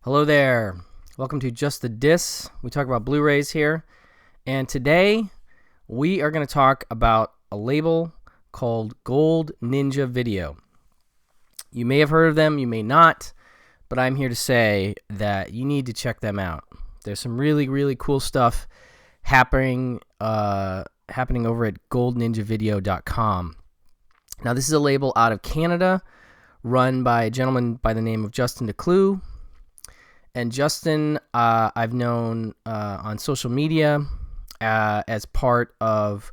Hello there. Welcome to Just the Dis. We talk about Blu-rays here. And today we are going to talk about a label called Gold Ninja Video. You may have heard of them, you may not, but I'm here to say that you need to check them out. There's some really, really cool stuff happening over at goldninjavideo.com. Now, this is a label out of Canada run by a gentleman by the name of Justin Decloux. And Justin, I've known on social media as part of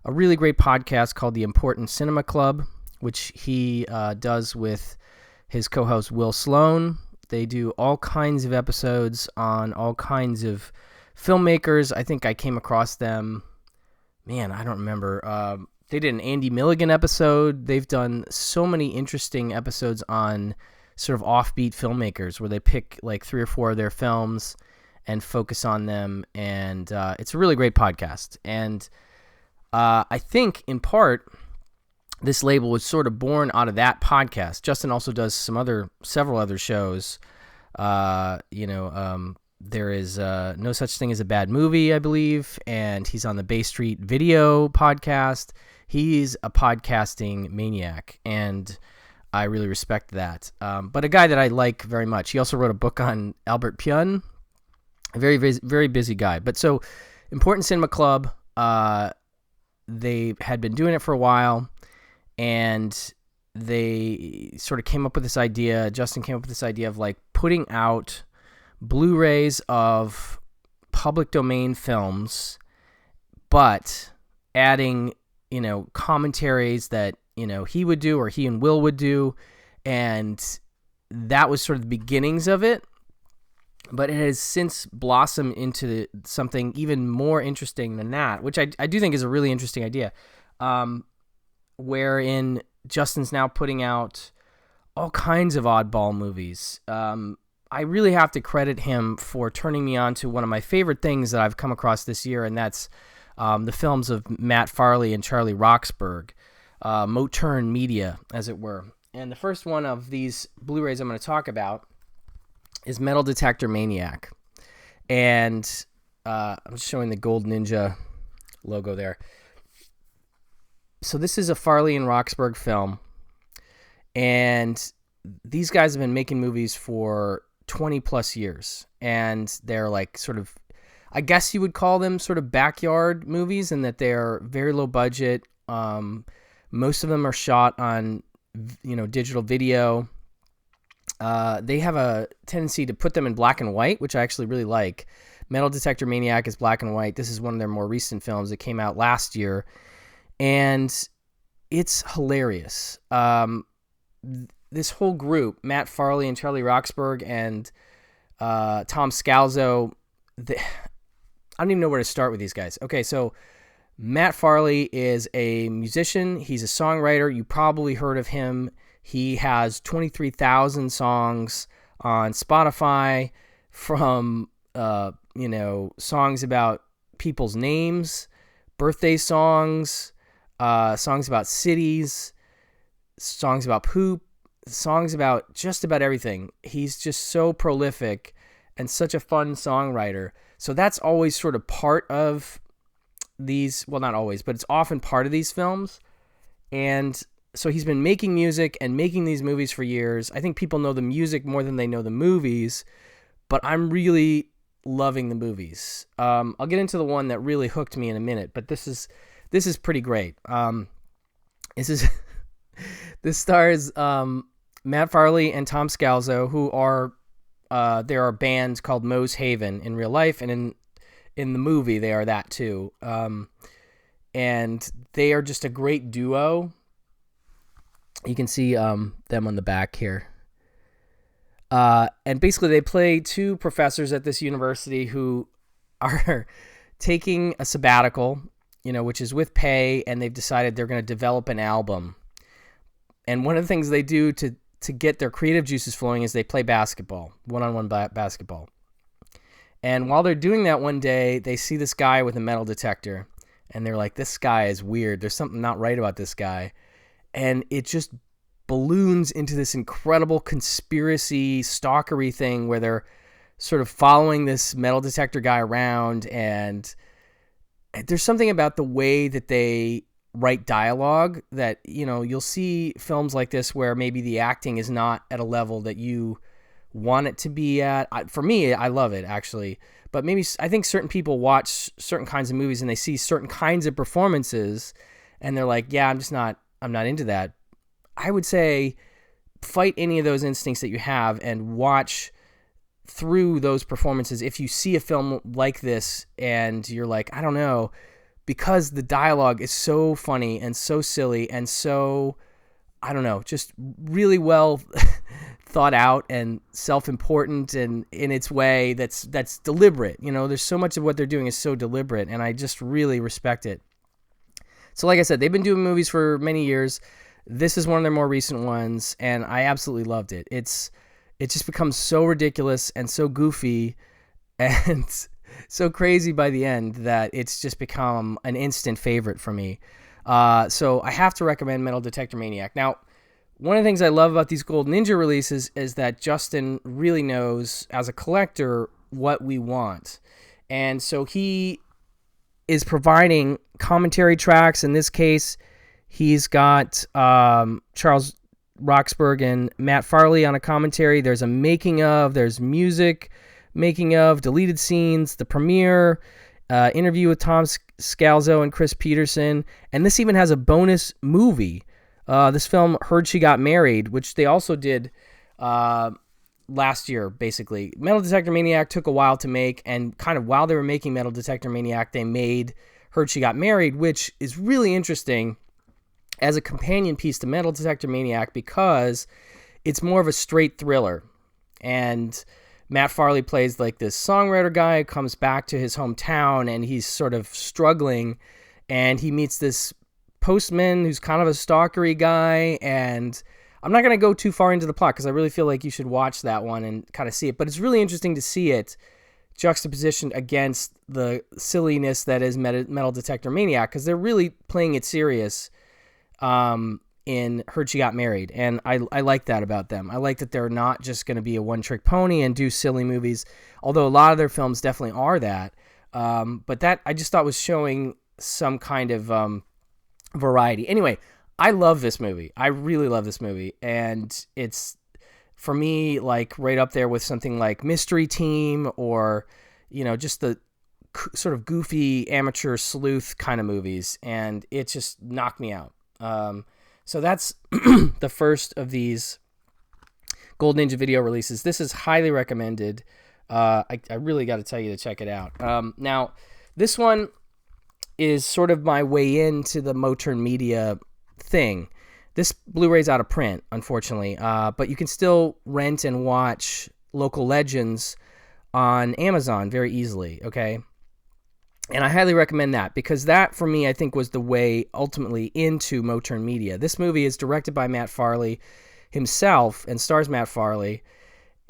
a really great podcast called The Important Cinema Club, which he does with his co-host Will Sloan. They do all kinds of episodes on all kinds of filmmakers. I think I came across them. Man, I don't remember. They did an Andy Milligan episode. They've done so many interesting episodes on sort of offbeat filmmakers where they pick like 3 or 4 of their films and focus on them. And it's a really great podcast. And I think in part this label was sort of born out of that podcast. Justin also does several other shows. There is No Such Thing as a Bad Movie, I believe, and he's on the Bay Street Video podcast. He's a podcasting maniac, and I really respect that. But a guy that I like very much. He also wrote a book on Albert Pyun. A very, very, very busy guy. But so, Important Cinema Club, they had been doing it for a while, and they sort of came up with this idea. Justin came up with this idea of like putting out Blu-rays of public domain films, but adding, commentaries that, he would do or he and Will would do. And that was sort of the beginnings of it. But it has since blossomed into something even more interesting than that, which I do think is a really interesting idea, wherein Justin's now putting out all kinds of oddball movies. I really have to credit him for turning me on to one of my favorite things that I've come across this year, and that's the films of Matt Farley and Charlie Roxburgh, Moturn Media, as it were. And the first one of these Blu-rays I'm going to talk about is Metal Detector Maniac. And I'm just showing the Gold Ninja logo there. So this is a Farley and Roxburgh film, and these guys have been making movies for 20 plus years, and they're like sort of, I guess you would call them sort of backyard movies, in that they're very low budget. Most of them are shot on, digital video. They have a tendency to put them in black and white, which I actually really like. Metal Detector Maniac is black and white. This is one of their more recent films that came out last year, and it's hilarious. This whole group, Matt Farley and Charlie Roxburgh and Tom Scalzo, I don't even know where to start with these guys. Okay, so Matt Farley is a musician. He's a songwriter. You probably heard of him. He has 23,000 songs on Spotify, from songs about people's names, birthday songs, songs about cities, songs about poop, songs about just about everything. He's just so prolific and such a fun songwriter. So that's always sort of part of these, well, not always, but it's often part of these films. And so he's been making music and making these movies for years. I think people know the music more than they know the movies, but I'm really loving the movies. I'll get into the one that really hooked me in a minute, but this is pretty great. This stars Matt Farley and Tom Scalzo, who are there are bands called Moe's Haven in real life, and in the movie they are that too. And they are just a great duo. You can see them on the back here. And basically they play 2 professors at this university who are taking a sabbatical, which is with pay, and they've decided they're going to develop an album. And one of the things they do to get their creative juices flowing is they play basketball, one-on-one basketball. And while they're doing that one day, they see this guy with a metal detector, and they're like, this guy is weird. There's something not right about this guy. And it just balloons into this incredible conspiracy stalkery thing where they're sort of following this metal detector guy around, and there's something about the way that they write dialogue that, you'll see films like this where maybe the acting is not at a level that you want it to be at. For me, I love it, actually. But maybe I think certain people watch certain kinds of movies and they see certain kinds of performances and they're like, yeah, I'm not into that. I would say fight any of those instincts that you have and watch through those performances. If you see a film like this and you're like, I don't know, because the dialogue is so funny and so silly and so, I don't know, just really well thought out and self-important and in its way that's deliberate. There's so much of what they're doing is so deliberate, and I just really respect it. So like I said, they've been doing movies for many years. This is one of their more recent ones, and I absolutely loved it. It just becomes so ridiculous and so goofy and so crazy by the end that it's just become an instant favorite for me. So I have to recommend Metal Detector Maniac. Now, one of the things I love about these Gold Ninja releases is that Justin really knows, as a collector, what we want. And so he is providing commentary tracks. In this case, he's got Charles Roxburgh and Matt Farley on a commentary. There's a making of, there's music, making of, deleted scenes, the premiere, interview with Tom Scalzo and Chris Peterson, and this even has a bonus movie. This film, Heard She Got Married, which they also did last year, basically. Metal Detector Maniac took a while to make, and kind of while they were making Metal Detector Maniac, they made Heard She Got Married, which is really interesting as a companion piece to Metal Detector Maniac because it's more of a straight thriller. And Matt Farley plays like this songwriter guy who comes back to his hometown and he's sort of struggling, and he meets this postman who's kind of a stalkery guy. And I'm not going to go too far into the plot because I really feel like you should watch that one and kind of see it. But it's really interesting to see it juxtapositioned against the silliness that is Metal Detector Maniac, because they're really playing it serious in Heard She Got Married, and I like that about them. I like that they're not just going to be a one-trick pony and do silly movies, although a lot of their films definitely are that. But that I just thought was showing some kind of variety. Anyway, I love this movie. I really love this movie, and it's, for me, like right up there with something like Mystery Team or, just the sort of goofy amateur sleuth kind of movies, and it just knocked me out. So that's the first of these Gold Ninja video releases. This is highly recommended. I really got to tell you to check it out. Now, this one is sort of my way into the Moturn Media thing. This Blu-ray's out of print, unfortunately, but you can still rent and watch Local Legends on Amazon very easily, okay? And I highly recommend that, because that, for me, I think was the way ultimately into Moturn Media. This movie is directed by Matt Farley himself and stars Matt Farley,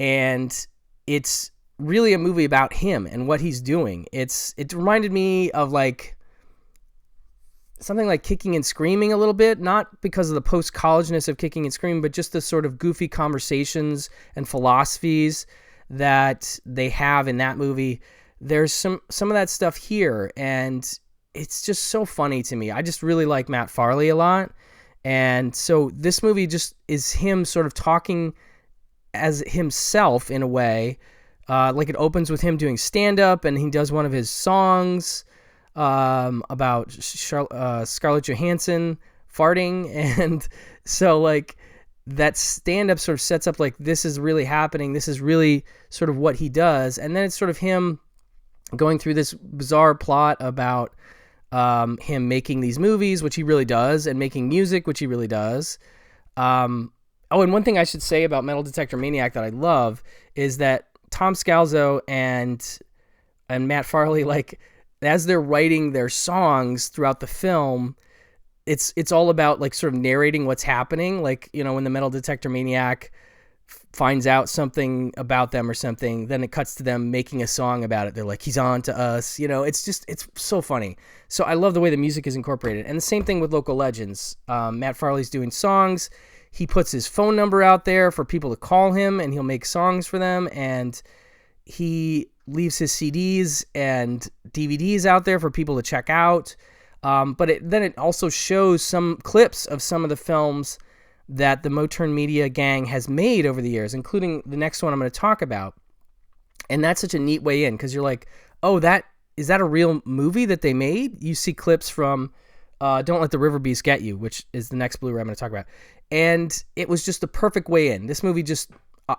and it's really a movie about him and what he's doing. It reminded me of like something like Kicking and Screaming a little bit, not because of the post-collegeness of Kicking and Screaming, but just the sort of goofy conversations and philosophies that they have in that movie. There's some of that stuff here, and it's just so funny to me. I just really like Matt Farley a lot, and so this movie just is him sort of talking as himself in a way. Like it opens with him doing stand-up, and he does one of his songs about Scarlett Johansson farting, and so like that stand-up sort of sets up like this is really happening. This is really sort of what he does, and then it's sort of him going through this bizarre plot about him making these movies, which he really does, and making music, which he really does. And one thing I should say about Metal Detector Maniac that I love is that Tom Scalzo and Matt Farley, like, as they're writing their songs throughout the film, it's all about like sort of narrating what's happening. Like, when the Metal Detector Maniac finds out something about them or something, then it cuts to them making a song about it. They're like, he's on to us, it's so funny. So I love the way the music is incorporated. And the same thing with Local Legends. Matt Farley's doing songs. he puts his phone number out there for people to call him, and he'll make songs for them, and he leaves his CDs and DVDs out there for people to check out. But then it also shows some clips of some of the films that the Moturn Media gang has made over the years, including the next one I'm going to talk about. And that's such a neat way in, because you're like, oh, is that a real movie that they made? You see clips from Don't Let the Riverbeast Get You, which is the next Blu-ray I'm going to talk about. And it was just the perfect way in. This movie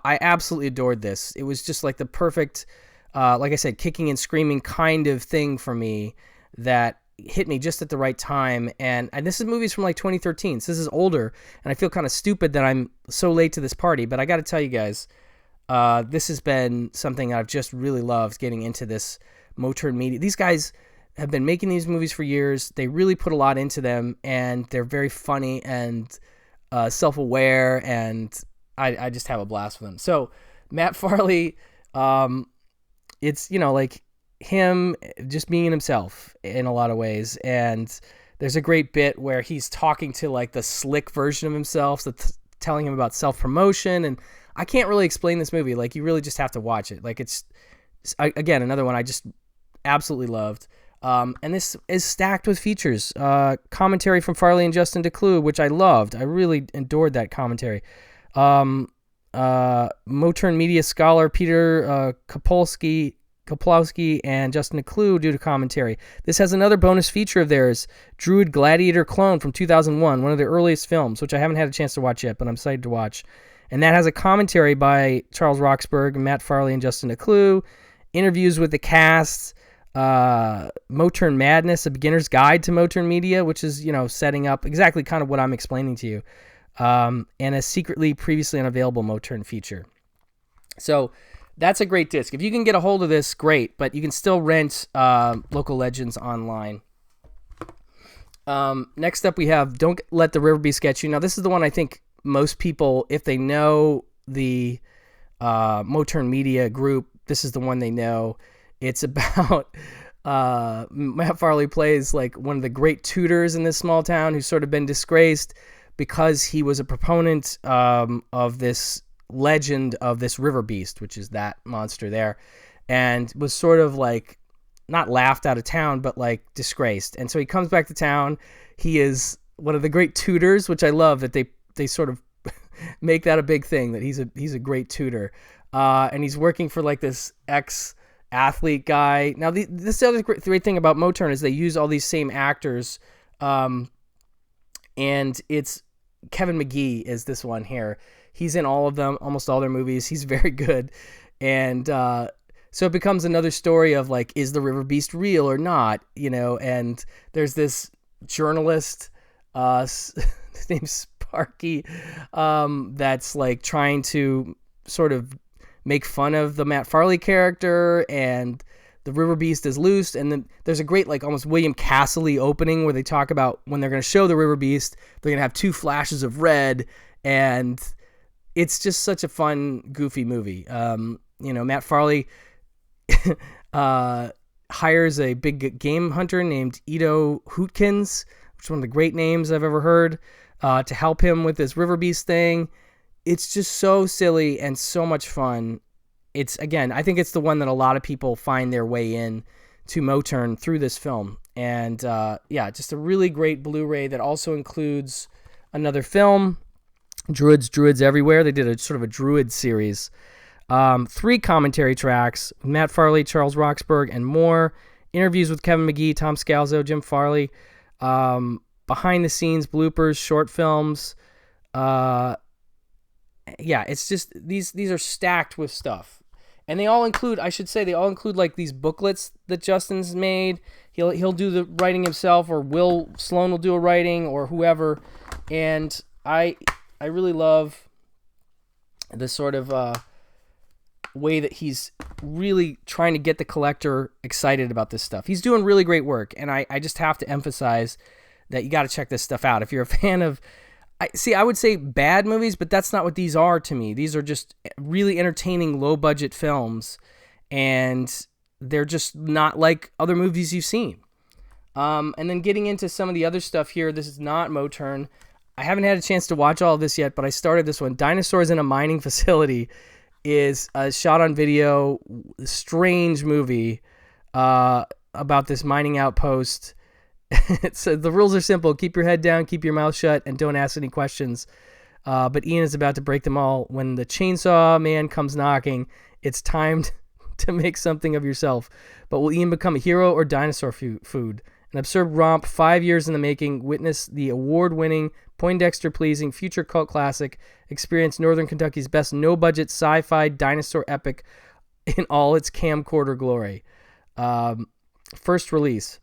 I absolutely adored this. It was just like the perfect, like I said, kicking and screaming kind of thing for me that hit me just at the right time. And this is movies from like 2013, so this is older, and I feel kind of stupid that I'm so late to this party, but I got to tell you guys, this has been something I've just really loved getting into this Moturn Media. These guys have been making these movies for years. They really put a lot into them, and they're very funny and self-aware, and I just have a blast with them. So Matt Farley, it's, like him just being himself in a lot of ways. And there's a great bit where he's talking to like the slick version of himself, so telling him about self-promotion. And I can't really explain this movie. Like, you really just have to watch it. Like, it's again, another one I just absolutely loved. And this is stacked with features, commentary from Farley and Justin Decloux, which I loved. I really adored that commentary. Moturn Media scholar Peter Koplowski and Justin Decloux do the commentary. This has another bonus feature of theirs, Druid Gladiator Clone from 2001, one of their earliest films, which I haven't had a chance to watch yet, but I'm excited to watch. And that has a commentary by Charles Roxburgh, Matt Farley, and Justin Decloux, interviews with the cast, Moturn Madness, A Beginner's Guide to Moturn Media, which is, setting up exactly kind of what I'm explaining to you, and a secretly previously unavailable Moturn feature. So that's a great disc. If you can get a hold of this, great, but you can still rent Local Legends online. Next up we have Don't Let the Riverbeast Get You. Now, this is the one I think most people, if they know the Moturn Media group, this is the one they know. It's about Matt Farley plays like one of the great tutors in this small town who's sort of been disgraced because he was a proponent of this legend of this Riverbeast, which is that monster there, and was sort of like not laughed out of town, but like disgraced. And so he comes back to town. He is one of the great tutors, which I love that they sort of make that a big thing, that he's a great tutor, and he's working for like this ex-athlete guy. Now, this other great thing about Moturn is they use all these same actors, and it's Kevin McGee is this one here. He's in all of them, almost all their movies. He's very good. And so it becomes another story of like, is the Riverbeast real or not? And there's this journalist, his name's Sparky, that's like trying to sort of make fun of the Matt Farley character, and the Riverbeast is loose. And then there's a great like almost William Castle-y opening where they talk about when they're going to show the Riverbeast, they're going to have 2 flashes of red, and it's just such a fun, goofy movie. Matt Farley hires a big game hunter named Edo Hootkins, which is one of the great names I've ever heard, to help him with this Riverbeast thing. It's just so silly and so much fun. It's, again, I think it's the one that a lot of people find their way in to Moturn through this film. And just a really great Blu-ray that also includes another film, Druids Everywhere. They did a sort of a Druid series. 3 commentary tracks, Matt Farley, Charles Roxburgh, and more. Interviews with Kevin McGee, Tom Scalzo, Jim Farley. Behind the scenes bloopers, short films. It's just these are stacked with stuff. And they all include like these booklets that Justin's made. He'll do the writing himself, or Sloan will do a writing, or whoever. And I really love the sort of way that he's really trying to get the collector excited about this stuff. He's doing really great work, and I just have to emphasize that you got to check this stuff out. If you're a fan of, I would say bad movies, but that's not what these are to me. These are just really entertaining, low-budget films, and they're just not like other movies you've seen. And then getting into some of the other stuff here, this is not Moturn. I haven't had a chance to watch all of this yet, but I started this one. Dinosaurs in a Mining Facility is a shot on video, strange movie about this mining outpost. The rules are simple. Keep your head down, keep your mouth shut, and don't ask any questions. But Ian is about to break them all. When the chainsaw man comes knocking, it's time to make something of yourself. But will Ian become a hero or dinosaur food? An absurd romp, 5 years in the making. Witness the award-winning, Poindexter-pleasing, future cult classic. Experience Northern Kentucky's best no-budget sci-fi dinosaur epic in all its camcorder glory. First release.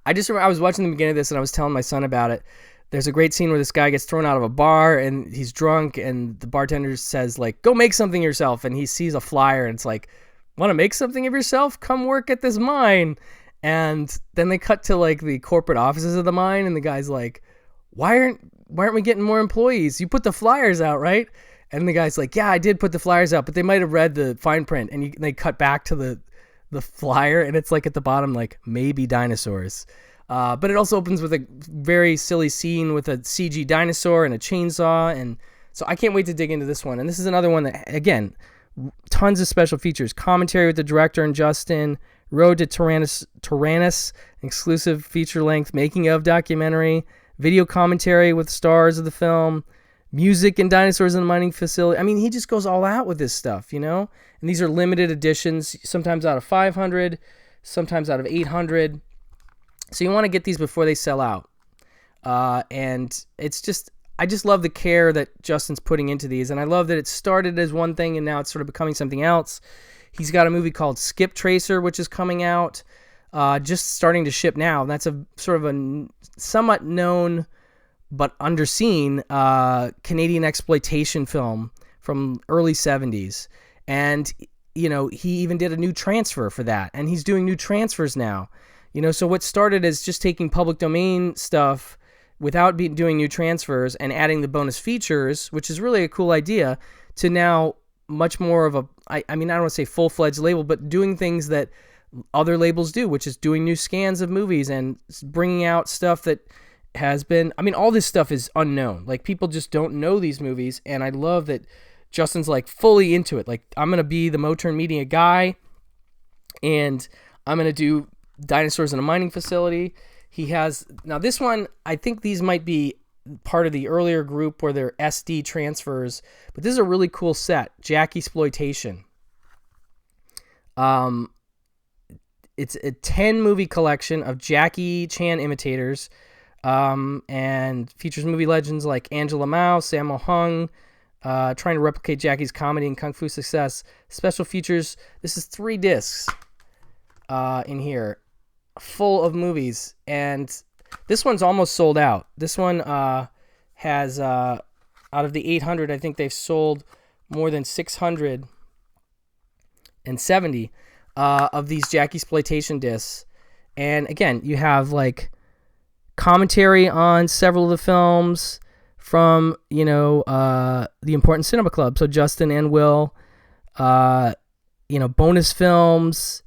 I just remember I was watching the beginning of this and I was telling my son about it. There's a great scene where this guy gets thrown out of a bar and he's drunk and the bartender says, like, go make something yourself. And he sees a flyer and it's like, want to make something of yourself? Come work at this mine. And then they cut to like the corporate offices of the mine and the guy's like, why aren't we getting more employees? You put the flyers out, right? And the guy's like, yeah, I did put the flyers out, but they might have read the fine print. And they cut back to the flyer and it's like at the bottom, like, maybe dinosaurs. But it also opens with a very silly scene with a CG dinosaur and a chainsaw. And so I can't wait to dig into this one. And this is another one that, again, tons of special features. Commentary with the director and Justin. Road to Tyrannus, exclusive feature-length making-of documentary. Video commentary with stars of the film. Music and Dinosaurs in the Mining Facility. I mean, he just goes all out with this stuff, you know? And these are limited editions, sometimes out of 500, sometimes out of 800. So you want to get these before they sell out. And it's just, I just love the care that Justin's putting into these. And I love that it started as one thing and now it's sort of becoming something else. He's got a movie called Skip Tracer, which is coming out, just starting to ship now. And that's a sort of a somewhat known but underseen Canadian exploitation film from early 70s. And, you know, he even did a new transfer for that. And he's doing new transfers now. You know, so what started as just taking public domain stuff without doing new transfers and adding the bonus features, which is really a cool idea, to now much more of a, I mean, I don't want to say full-fledged label, but doing things that other labels do, which is doing new scans of movies and bringing out stuff that has been, I mean, all this stuff is unknown. Like, people just don't know these movies, and I love that Justin's, like, fully into it. Like, I'm going to be the Moturn Media guy, and I'm going to do Dinosaurs in a Mining Facility. He has, now this one, I think these might be part of the earlier group where they're SD transfers, but this is a really cool set, Jackexploitation. It's a 10 movie collection of Jackie Chan imitators, and features movie legends like Angela Mao, Sammo Hung, trying to replicate Jackie's comedy and kung fu success. Special features, this is 3 discs in here, full of movies, and this one's almost sold out. This one has, out of the 800, I think they've sold more than 670 of these Jackexploitation discs. And again, you have like commentary on several of the films from, you know, the Important Cinema Club. So Justin and Will, you know, bonus films.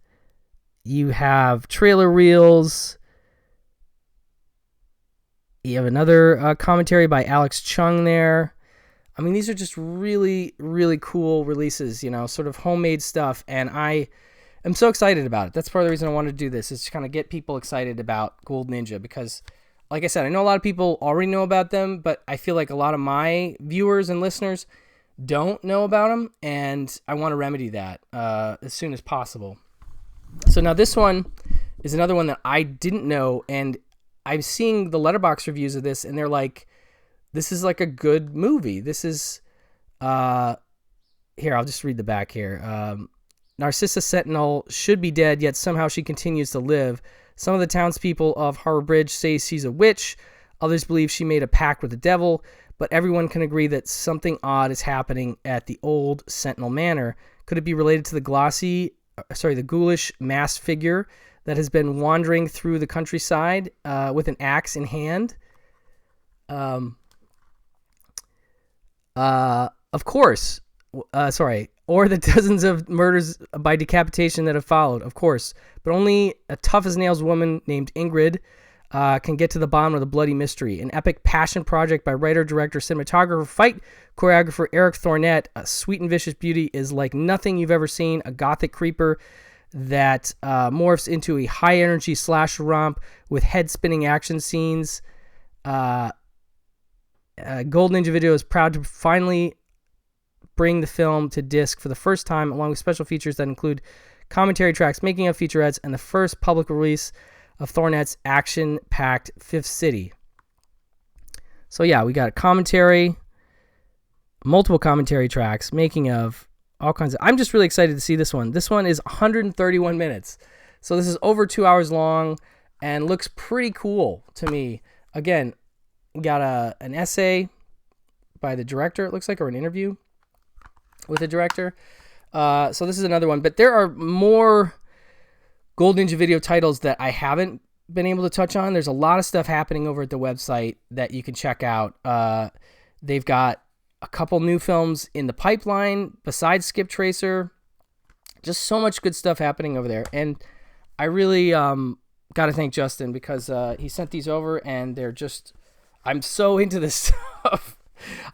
You have trailer reels. You have another commentary by Alex Chung there. I mean, these are just really, really cool releases, you know, sort of homemade stuff. And I am so excited about it. That's part of the reason I wanted to do this, is to kind of get people excited about Gold Ninja. Because, like I said, I know a lot of people already know about them, but I feel like a lot of my viewers and listeners don't know about them. And I want to remedy that as soon as possible. So now this one is another one that I didn't know, and I'm seeing the Letterboxd reviews of this, and they're like, this is like a good movie. This is, here, I'll just read the back here. Narcissa Sentinel should be dead, yet somehow she continues to live. Some of the townspeople of Harbor Bridge say she's a witch. Others believe she made a pact with the devil, but everyone can agree that something odd is happening at the old Sentinel Manor. Could it be related to the ghoulish masked figure that has been wandering through the countryside with an axe in hand? Of course. Or the dozens of murders by decapitation that have followed, of course. But only a tough-as-nails woman named Ingrid can get to the bottom of the bloody mystery. An epic passion project by writer, director, cinematographer, fight choreographer Eric Thornett. A sweet and vicious beauty is like nothing you've ever seen. A gothic creeper that morphs into a high-energy slash romp with head-spinning action scenes. Gold Ninja Video is proud to finally bring the film to disc for the first time, along with special features that include commentary tracks, making of featurettes, and the first public release of Thornett's action-packed Fifth City. So yeah, we got a commentary, multiple commentary tracks, making of, all kinds of... I'm just really excited to see this one. This one is 131 minutes. So this is over 2 hours long and looks pretty cool to me. Again, got an essay by the director, it looks like, or an interview with the director. So this is another one. But there are more Gold Ninja Video titles that I haven't been able to touch on. There's a lot of stuff happening over at the website that you can check out. They've got a couple new films in the pipeline besides Skip Tracer. Just so much good stuff happening over there. And I really got to thank Justin because he sent these over and they're just... I'm so into this stuff.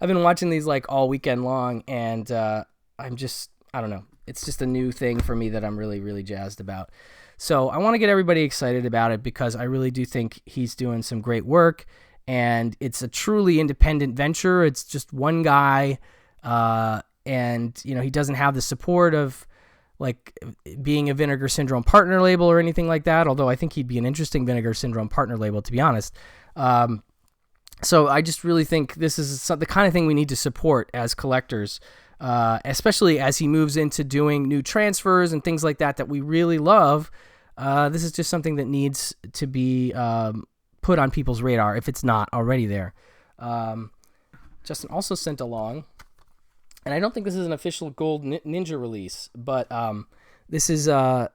I've been watching these like all weekend long and I'm just... I don't know. It's just a new thing for me that I'm really, really jazzed about. So I want to get everybody excited about it because I really do think he's doing some great work. And it's a truly independent venture. It's just one guy, and he doesn't have the support of like being a Vinegar Syndrome partner label or anything like that. Although I think he'd be an interesting Vinegar Syndrome partner label, to be honest. So I just really think this is the kind of thing we need to support as collectors, especially as he moves into doing new transfers and things like that we really love. This is just something that needs to be put on people's radar if it's not already there. Justin also sent along, and I don't think this is an official Gold Ninja release, but this is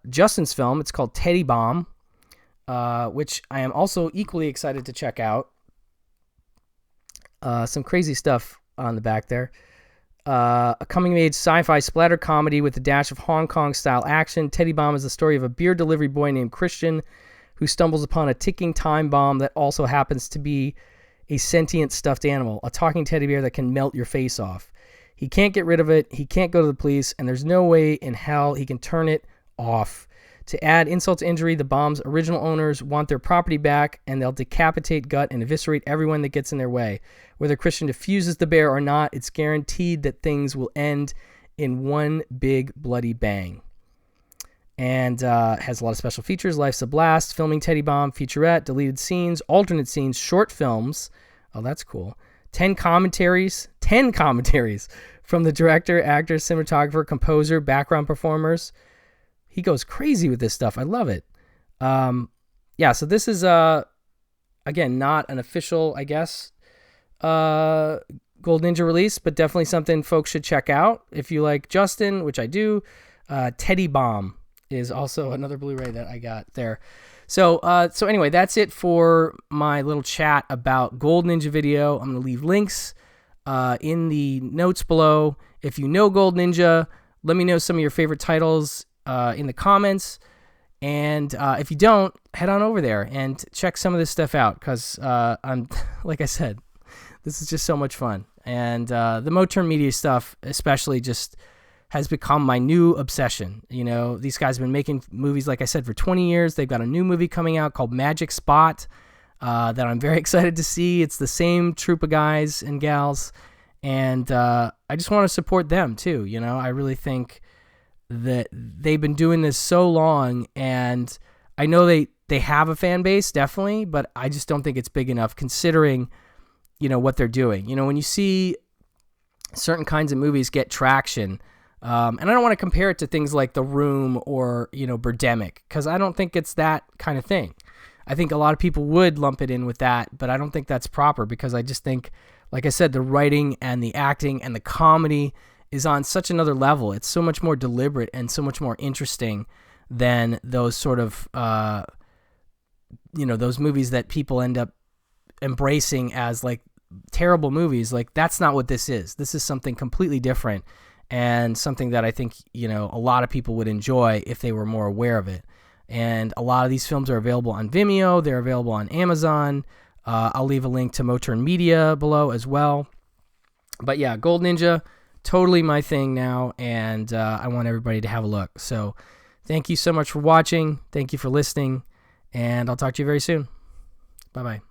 Justin's film. It's called Teddy Bomb, which I am also equally excited to check out. Some crazy stuff on the back there. A coming-of-age sci-fi splatter comedy with a dash of Hong Kong-style action. Teddy Bomb is the story of a beer delivery boy named Christian who stumbles upon a ticking time bomb that also happens to be a sentient stuffed animal, a talking teddy bear that can melt your face off. He can't get rid of it, he can't go to the police, and there's no way in hell he can turn it off. To add insult to injury, the bomb's original owners want their property back, and they'll decapitate, gut, and eviscerate everyone that gets in their way. Whether Christian defuses the bear or not, it's guaranteed that things will end in one big bloody bang. And has a lot of special features. Life's a blast, filming Teddy Bomb, featurette, deleted scenes, alternate scenes, short films. Oh, that's cool. 10 commentaries from the director, actor, cinematographer, composer, background performers. He goes crazy with this stuff. I love it. Yeah, so this is, again, not an official, I guess, Gold Ninja release, but definitely something folks should check out. If you like Justin, which I do, Teddy Bomb is also another Blu-ray that I got there. So anyway, that's it for my little chat about Gold Ninja Video. I'm going to leave links in the notes below. If you know Gold Ninja, let me know some of your favorite titles in the comments. And if you don't, head on over there and check some of this stuff out because I'm, like I said, this is just so much fun. And the Moturn Media stuff especially just has become my new obsession. These guys have been making movies, like I said, for 20 years. They've got a new movie coming out called Magic Spot that I'm very excited to see. It's the same troupe of guys and gals. And I just want to support them too. I really think that they've been doing this so long, and I know they have a fan base, definitely, but I just don't think it's big enough considering, what they're doing. When you see certain kinds of movies get traction, and I don't want to compare it to things like The Room or, Birdemic, because I don't think it's that kind of thing. I think a lot of people would lump it in with that, but I don't think that's proper because I just think, like I said, the writing and the acting and the comedy is on such another level. It's so much more deliberate and so much more interesting than those sort of, those movies that people end up embracing as like terrible movies. Like that's not what this is. This is something completely different and something that I think, a lot of people would enjoy if they were more aware of it. And a lot of these films are available on Vimeo. They're available on Amazon. I'll leave a link to Moturn Media below as well. But yeah, Gold Ninja, totally my thing now, and I want everybody to have a look. So thank you so much for watching. Thank you for listening, and I'll talk to you very soon. Bye-bye.